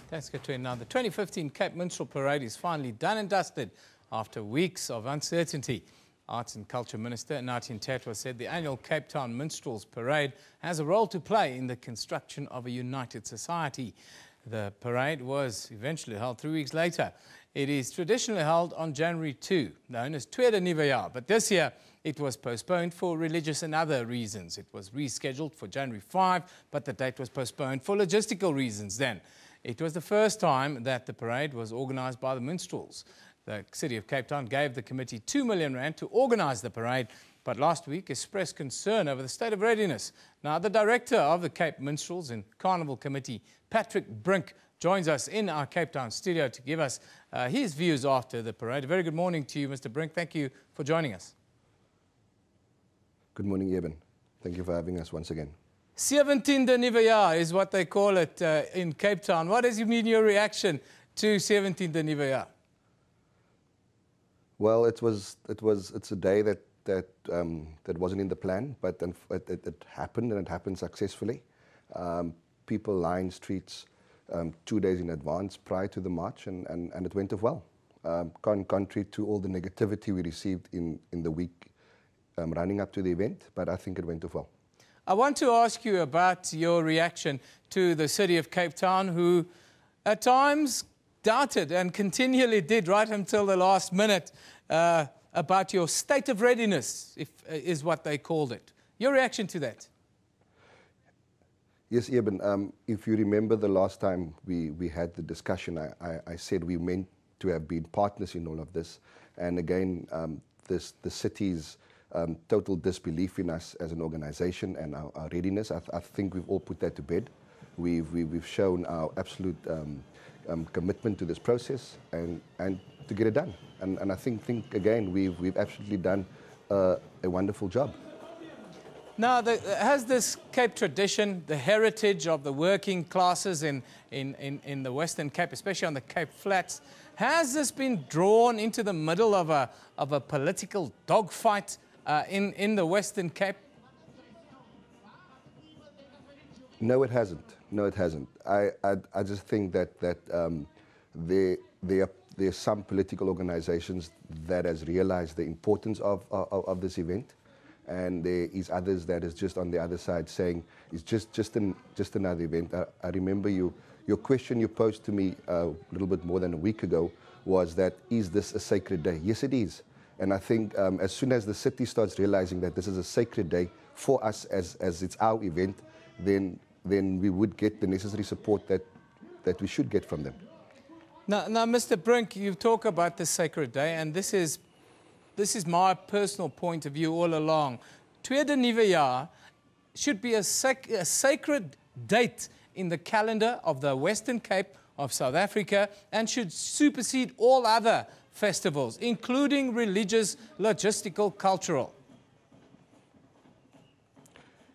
Thanks, Katrina. Now, the 2015 Cape Minstrel Parade is finally done and dusted after weeks of uncertainty. Arts and Culture Minister Nathi Mthethwa said the annual Cape Town Minstrels Parade has a role to play in the construction of a united society. The parade was eventually held 3 weeks later. It is traditionally held on January 2, known as Tweede Nuwe Jaar, but this year it was postponed for religious and other reasons. It was rescheduled for January 5, but the date was postponed for logistical reasons then. It was the first time that the parade was organised by the minstrels. The City of Cape Town gave the committee R2 million to organise the parade, but last week expressed concern over the state of readiness. Now, the director of the Cape Minstrels and Carnival Committee, Patrick Brink, joins us in our Cape Town studio to give us his views after the parade. A very good morning to you, Mr. Brink. Thank you for joining us. Good morning, Eben. Thank you for having us once again. 17de Nuwe Jaar is what they call it in Cape Town. What has been your reaction to 17de Nuwe Jaar? Well, it's a day that wasn't in the plan, but it happened, and it happened successfully. People lined streets 2 days in advance prior to the march, and it went off well. Contrary to all the negativity we received in the week running up to the event, but I think it went off well. I want to ask you about your reaction to the City of Cape Town, who at times doubted and continually did right until the last minute about your state of readiness, is what they called it. Your reaction to that? Yes, Eben, if you remember the last time we had the discussion, I said we meant to have been partners in all of this. And again, the city's total disbelief in us as an organisation and our readiness, I think we've all put that to bed. We've shown our absolute commitment to this process and to get it done. And I think again, we've absolutely done a wonderful job. Now, has this Cape tradition, the heritage of the working classes in the Western Cape, especially on the Cape Flats, has this been drawn into the middle of a political dogfight in the Western Cape? No, it hasn't. No, it hasn't. I just think that there are some political organisations that has realised the importance of this event. And there is others that is just on the other side saying it's just another event. I remember your question you posed to me a little bit more than a week ago was that, is this a sacred day? Yes, it is. And I think as soon as the city starts realizing that this is a sacred day for us as it's our event, then we would get the necessary support that we should get from them. Now, Mr. Brink, you talk about this sacred day, and this is my personal point of view all along. Tweede Nuwe Jaar should be a sacred date in the calendar of the Western Cape of South Africa and should supersede all other festivals, including religious, logistical, cultural.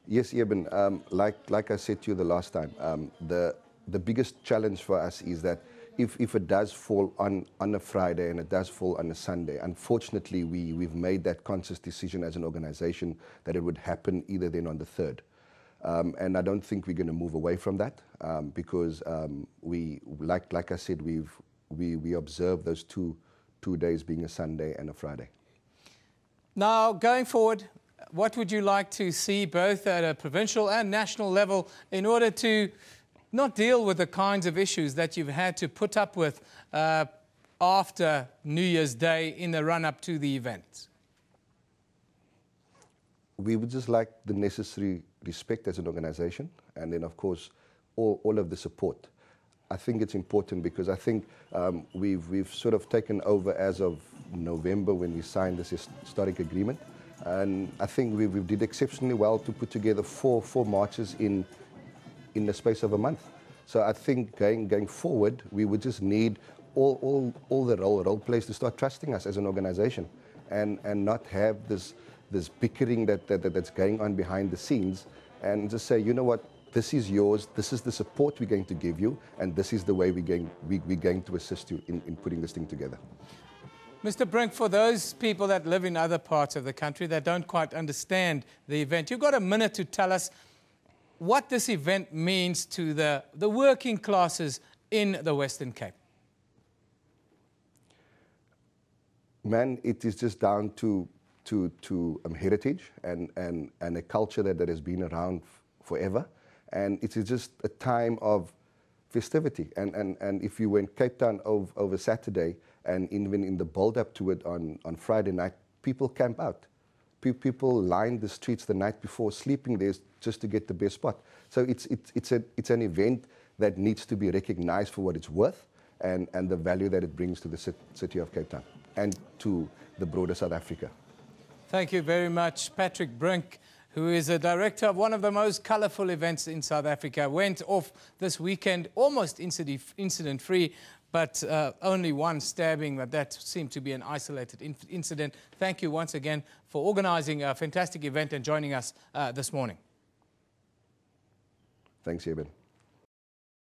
Yes, Eben, like I said to you the last time, the biggest challenge for us is that if it does fall on a Friday and it does fall on a Sunday, unfortunately we've made that conscious decision as an organisation that it would happen either then on the 3rd. And I don't think we're going to move away from that because like I said, we observe those two days being a Sunday and a Friday. Now, going forward, what would you like to see both at a provincial and national level in order to not deal with the kinds of issues that you've had to put up with after New Year's Day in the run-up to the event? We would just like the necessary respect as an organisation, and then, of course, all of the support. I think it's important because I think we've sort of taken over as of November when we signed this historic agreement, and I think we did exceptionally well to put together four marches in the space of a month. So I think going forward, we would just need all the role players to start trusting us as an organisation and not have this bickering that's going on behind the scenes, and just say, you know what, this is yours, this is the support we're going to give you, and this is the way we're going to assist you in putting this thing together. Mr. Brink, for those people that live in other parts of the country that don't quite understand the event, you've got a minute to tell us what this event means to the working classes in the Western Cape? Man, it is just down to heritage and a culture that has been around forever. And it is just a time of festivity. And if you went Cape Town over Saturday, and even in the build-up to it on Friday night, people camp out. People line the streets the night before, sleeping there just to get the best spot. So it's an event that needs to be recognized for what it's worth and the value that it brings to the city of Cape Town and to the broader South Africa. Thank you very much, Patrick Brink, who is a director of one of the most colourful events in South Africa. Went off this weekend almost incident-free, but only one stabbing, but that seemed to be an isolated incident. Thank you once again for organising a fantastic event and joining us this morning. Thanks, Eben.